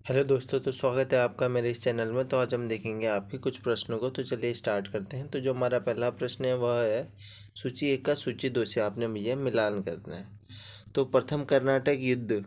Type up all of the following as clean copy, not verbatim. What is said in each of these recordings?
Hello दोस्तों, तो स्वागत है आपका मेरे इस चैनल में। तो आज हम देखेंगे आपके कुछ प्रश्नों को। तो चलिए स्टार्ट करते हैं। तो जो हमारा पहला प्रश्न है वह है सूची 1 का सूची 2 से आपने भैया मिलान करना है। तो प्रथम कर्नाटक युद्ध,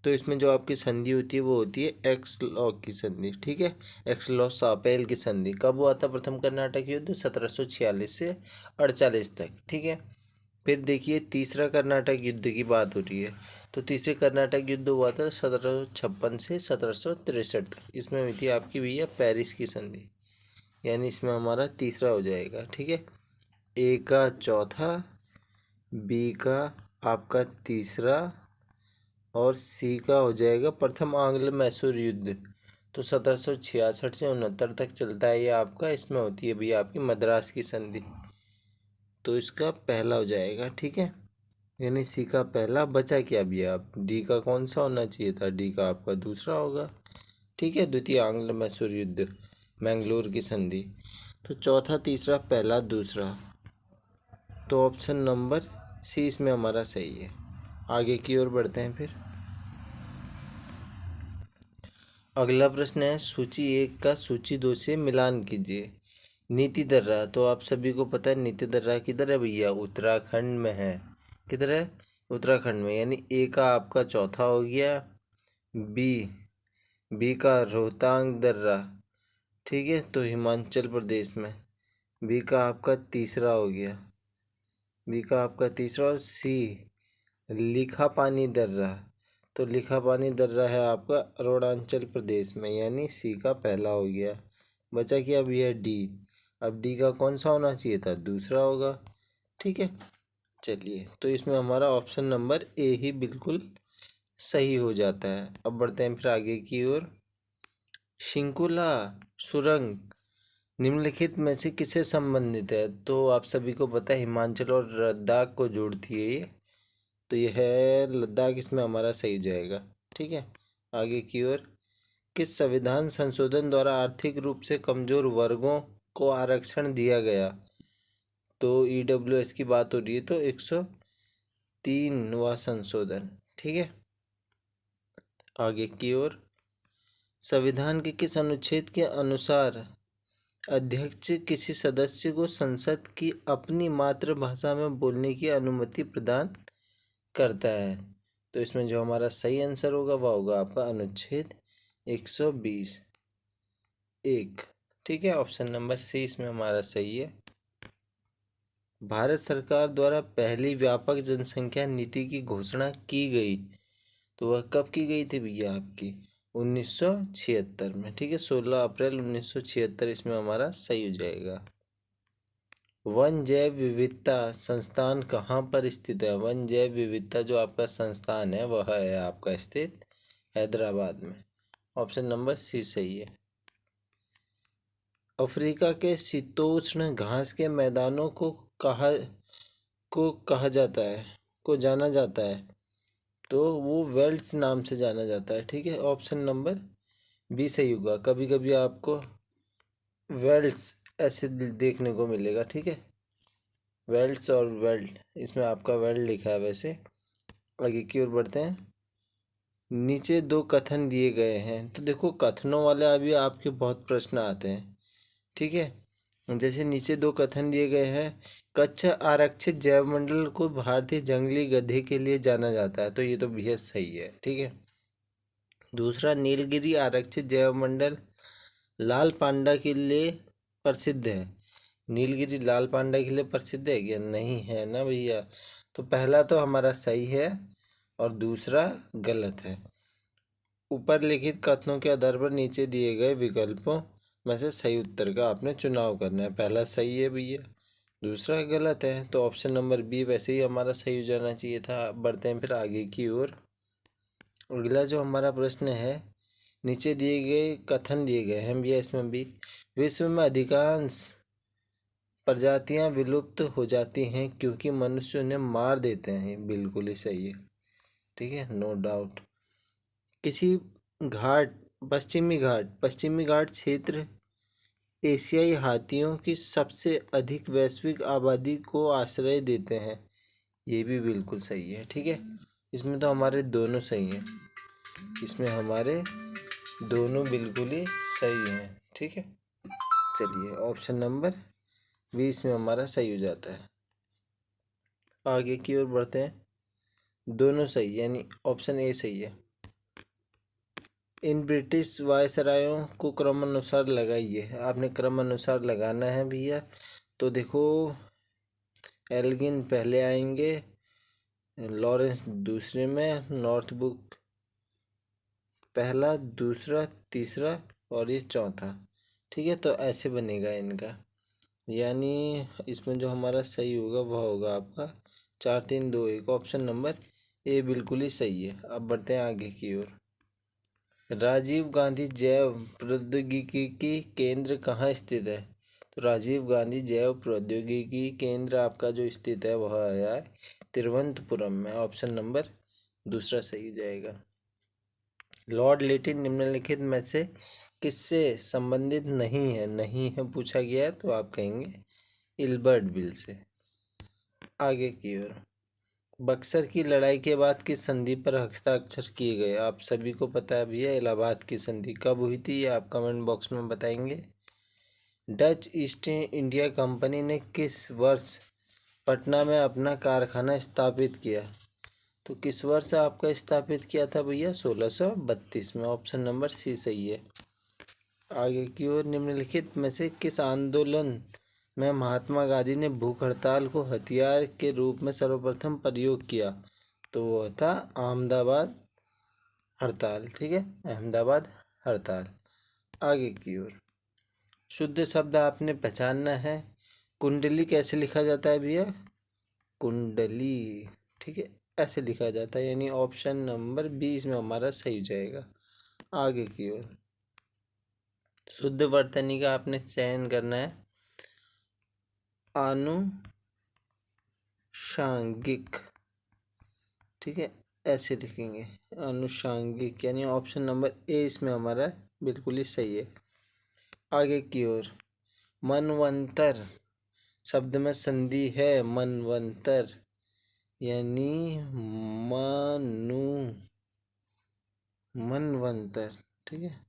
तो इसमें जो आपकी संधि होती है वो होती है एक्स लॉ की संधि। ठीक है, एक्स लॉ सापेल की संधि कब हुआ था? प्रथम कर्नाटक युद्ध 1746 से 48 तक। ठीक है, फिर देखिए तीसरा कर्नाटक युद्ध की बात हो रही है। तो तीसरे कर्नाटक युद्ध हुआ था 1756 से 1763 तक। इसमें हुई थी आपकी भैया पेरिस की संधि, यानी इसमें हमारा तीसरा हो जाएगा। ठीक है, ए का चौथा, बी का आपका तीसरा और सी का हो जाएगा प्रथम आंग्ल मैसूर युद्ध। तो 1766 से 69 तक चलता है ये आपका। इसमें होती है भैया आपकी मद्रास की संधि। तो इसका पहला हो जाएगा। ठीक है, यानी सी का पहला बचा क्या भी आप, डी का कौन सा होना चाहिए था? डी का आपका दूसरा होगा। ठीक है, द्वितीय आंग्ल मैसूर युद्ध, मैंगलोर की संधि। तो चौथा, तीसरा, पहला, दूसरा, तो ऑप्शन नंबर सी इसमें हमारा सही है। आगे की ओर बढ़ते हैं। फिर अगला प्रश्न है सूची 1 का सूची 2 से मिलान कीजिए। नीति दर्रा, तो आप सभी को पता है नीति दर्रा किधर है भैया? उत्तराखंड में है। किधर है? उत्तराखंड में। यानी ए का आपका चौथा हो गया, बी का रोहतांग दर्रा, ठीक है, तो हिमाचल प्रदेश में। बी का आपका तीसरा हो गया, बी का आपका तीसरा। और सी लिखा पानी दर्रा, तो लिखा पानी दर्रा है आपका अरुणाचल प्रदेश में, यानी सी का पहला हो गया। बचा क्या अभी है? डी। अब डी का कौन सा होना चाहिए था? दूसरा होगा। ठीक है, चलिए, तो इसमें हमारा ऑप्शन नंबर ए ही बिल्कुल सही हो जाता है। अब बढ़ते हैं फिर आगे की ओर। शिंकुला सुरंग निम्नलिखित में से किससे संबंधित है? तो आप सभी को पता है हिमाचल और लद्दाख को जोड़ती है ये। तो यह है लद्दाख, इसमें हमारा सही जाएगा। ठीक है, आगे की ओर। किस संविधान संशोधन द्वारा आर्थिक रूप से कमजोर वर्गों को आरक्षण दिया गया? तो ईडब्ल्यूएस की बात हो रही है। तो 103वां संशोधन। ठीक है, आगे की ओर। संविधान के किस अनुच्छेद के अनुसार अध्यक्ष किसी सदस्य को संसद की अपनी मातृभाषा में बोलने की अनुमति प्रदान करता है? तो इसमें जो हमारा सही आंसर होगा वह होगा आपका अनुच्छेद 120 1। ठीक है, ऑप्शन नंबर सी इसमें हमारा सही है। भारत सरकार द्वारा पहली व्यापक जनसंख्या नीति की घोषणा की गई, तो वह कब की गई थी भैया आपकी? 1976 में। ठीक है, 16 अप्रैल 1976 इसमें हमारा सही हो जाएगा। वन जैव विविधता संस्थान कहाँ पर स्थित है? वन जैव विविधता जो आपका संस्थान है वह है आपका स्थित हैदराबाद में। ऑप्शन नंबर सी सही है। अफ्रीका के शीतोष्ण घास के मैदानों को कहा जाता है, को जाना जाता है, तो वो वेल्ड्स नाम से जाना जाता है। ठीक है, ऑप्शन नंबर बी सही होगा। कभी कभी आपको वेल्ड्स ऐसे देखने को मिलेगा। ठीक है, वेल्ड्स और वेल्ड, इसमें आपका वेल्ड लिखा है वैसे। आगे की ओर बढ़ते हैं। नीचे दो कथन दिए गए हैं, तो देखो कथनों वाले अभी आपके बहुत प्रश्न आते हैं। ठीक है, जैसे नीचे दो कथन दिए गए हैं। कच्छ आरक्षित जैवमंडल को भारतीय जंगली गधे के लिए जाना जाता है, तो ये तो बेहद सही है। ठीक है, दूसरा, नीलगिरी आरक्षित जैवमंडल लाल पांडा के लिए प्रसिद्ध है। नीलगिरी लाल पांडा के लिए प्रसिद्ध है क्या? नहीं है ना भैया। तो पहला तो हमारा सही है और दूसरा गलत है। ऊपर लिखित कथनों के आधार पर नीचे दिए गए विकल्पों में से सही उत्तर का आपने चुनाव करना है। पहला सही है भैया, दूसरा गलत है। तो ऑप्शन नंबर बी वैसे ही हमारा सही हो जाना चाहिए था। बढ़ते हैं फिर आगे की ओर। अगला जो हमारा प्रश्न है, नीचे दिए गए कथन दिए गए हैं भैया, इसमें भी विश्व में अधिकांश प्रजातियां विलुप्त हो जाती हैं क्योंकि मनुष्य उन्हें मार देते हैं। बिल्कुल ही सही है। ठीक है, नो डाउट। किसी पश्चिमी घाट क्षेत्र एशियाई हाथियों की सबसे अधिक वैश्विक आबादी को आश्रय देते हैं। ये भी बिल्कुल सही है। ठीक है, इसमें तो हमारे दोनों सही हैं। इसमें हमारे दोनों बिल्कुल ही सही हैं। ठीक है, चलिए ऑप्शन नंबर 20 में हमारा सही हो जाता है। आगे की ओर बढ़ते हैं। दोनों सही, यानी ऑप्शन ए सही है। इन ब्रिटिश वायसरायों को क्रमानुसार लगाइए। आपने क्रमानुसार लगाना है भैया। तो देखो, एल्गिन पहले आएंगे, लॉरेंस दूसरे में, नॉर्थब्रुक पहला, दूसरा, तीसरा और ये चौथा। ठीक है, तो ऐसे बनेगा इनका, यानी इसमें जो हमारा सही होगा वह होगा आपका 4 3 2 1। ऑप्शन नंबर ए बिल्कुल ही सही है। अब बढ़ते हैं आगे की ओर। राजीव गांधी जैव प्रौद्योगिकी केंद्र कहाँ स्थित है? तो राजीव गांधी जैव प्रौद्योगिकी केंद्र आपका जो स्थित है वह है तिरुवनंतपुरम में। ऑप्शन नंबर दूसरा सही हो जाएगा। लॉर्ड लिटिल निम्नलिखित में से किससे संबंधित नहीं है? नहीं है पूछा गया है तो आप कहेंगे इल्बर्ट बिल से। आगे की ओर। बक्सर की लड़ाई के बाद किस संधि पर हस्ताक्षर किए गए? आप सभी को पता है भैया, इलाहाबाद की संधि कब हुई थी ये आप कमेंट बॉक्स में बताएंगे। डच ईस्ट इंडिया कंपनी ने किस वर्ष पटना में अपना कारखाना स्थापित किया? तो किस वर्ष आपका स्थापित किया था भैया? 1632 में। ऑप्शन नंबर सी सही है। आगे की ओर। निम्नलिखित में से किस आंदोलन में महात्मा गांधी ने भूख हड़ताल को हथियार के रूप में सर्वप्रथम प्रयोग किया? तो वह था अहमदाबाद हड़ताल। ठीक है, अहमदाबाद हड़ताल। आगे की ओर। शुद्ध शब्द आपने पहचानना है। कुंडली कैसे लिखा जाता है भैया? कुंडली, ठीक है, ऐसे लिखा जाता है, यानी ऑप्शन नंबर 20 में हमारा सही हो जाएगा। आगे की ओर। शुद्ध वर्तनी का आपने चयन करना है। आनुषांगिक, ठीक है, ऐसे लिखेंगे आनुषांगिक, यानी ऑप्शन नंबर ए इसमें हमारा बिल्कुल ही सही है। आगे की ओर। मनवंतर शब्द में संधि है मनवंतर, यानी मनवंतर। ठीक है,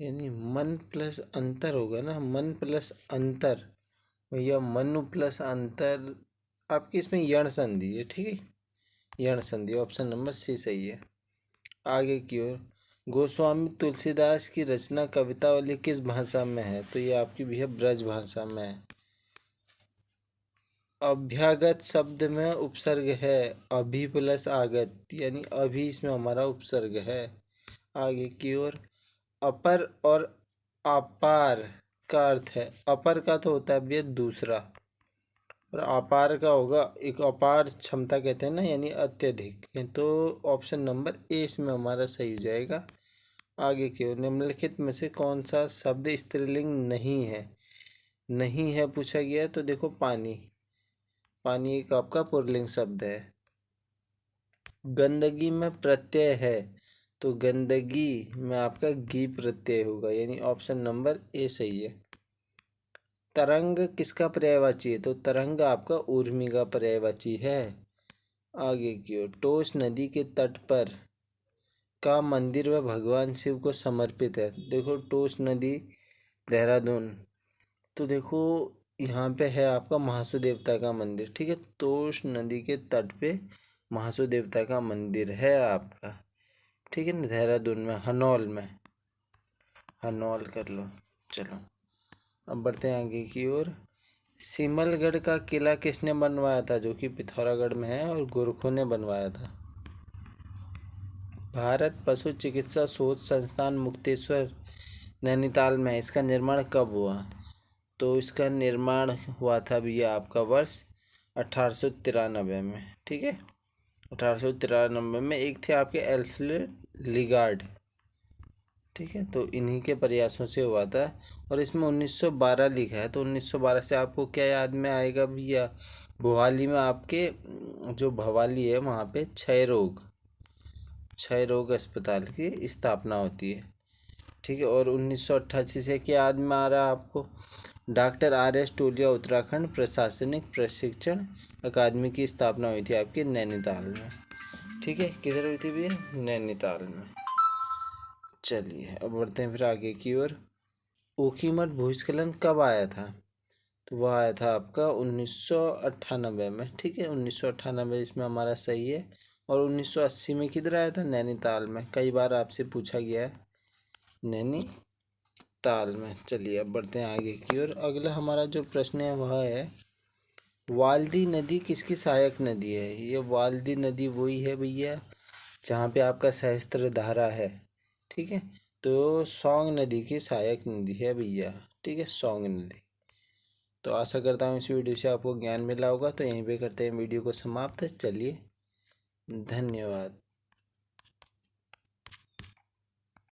यानी मन प्लस अंतर होगा ना, मन प्लस अंतर भैया, मनु प्लस अंतर आपकी इसमें यण संधि है। ठीक है, यण संधि। ऑप्शन नंबर सी सही है। आगे की ओर। गोस्वामी तुलसीदास की रचना कवितावली किस भाषा में है? तो ये आपकी भैया ब्रज भाषा में है। अभ्यागत शब्द में उपसर्ग है अभि प्लस आगत, यानी अभी इसमें हमारा उपसर्ग है। आगे की ओर। अपर और अपार का अर्थ है, अपर का तो होता है भैया दूसरा, और अपार का होगा एक अपार क्षमता कहते हैं ना, यानी अत्यधिक। तो ऑप्शन नंबर ए इसमें हमारा सही हो जाएगा। आगे की ओर। निम्नलिखित में से कौन सा शब्द स्त्रीलिंग नहीं है? नहीं है पूछा गया है, तो देखो पानी, पानी एक आपका पुल्लिंग शब्द है। गंदगी में प्रत्यय है, तो गंदगी में आपका गी प्रत्यय होगा, यानी ऑप्शन नंबर ए सही है। तरंग किसका पर्यायवाची है? तो तरंग आपका ऊर्मी का पर्यायवाची है। आगे की ओर। टोस नदी के तट पर का मंदिर व भगवान शिव को समर्पित है। देखो टोस नदी देहरादून, तो देखो यहाँ पे है आपका महासू देवता का मंदिर। ठीक है, तोश नदी के तट पे महासू देवता का मंदिर है आपका। ठीक है ना, देहरादून में, हनौल में, हनौल कर लो। चलो अब बढ़ते हैं आगे की ओर। सिमलगढ़ का किला किसने बनवाया था? जो कि पिथौरागढ़ में है और गोरखों ने बनवाया था। भारत पशु चिकित्सा शोध संस्थान मुक्तेश्वर नैनीताल में है, इसका निर्माण कब हुआ? तो इसका निर्माण हुआ था भैया आपका वर्ष 1893 में। ठीक है, 1893 में। एक थे आपके एल्फ्रेड लिगार्ड। ठीक है, तो इन्हीं के प्रयासों से हुआ था, और इसमें 1912 लिखा है, तो 1912 से आपको क्या याद में आएगा भैया? भोपाली में आपके जो भवाली है वहाँ पे क्षय रोग अस्पताल की स्थापना होती है। ठीक है, और 1988 से क्या याद में आ रहा है आपको? डॉक्टर RS टोलिया उत्तराखंड प्रशासनिक प्रशिक्षण अकादमी की स्थापना हुई थी आपके नैनीताल में। ठीक है, किधर हुई थी भैया? नैनीताल में। चलिए अब बढ़ते हैं फिर आगे की ओर। ऊखीमठ भूस्खलन कब आया था? तो वह आया था आपका 1998 में। ठीक है, 1998 इसमें हमारा सही है। और 1980 में किधर आया था? नैनीताल में। कई बार आपसे पूछा गया है, नैनीताल में। चलिए अब बढ़ते हैं आगे की ओर। अगला हमारा जो प्रश्न है वह है, वाल्दी नदी किसकी सहायक नदी है? ये वाल्दी नदी वही है भैया जहाँ पे आपका सहस्त्रधारा है। ठीक है, तो सोंग नदी की सहायक नदी है भैया। ठीक है, सोंग नदी। तो आशा करता हूँ इस वीडियो से आपको ज्ञान मिला होगा। तो यहीं पे करते हैं वीडियो को समाप्त। चलिए, धन्यवाद।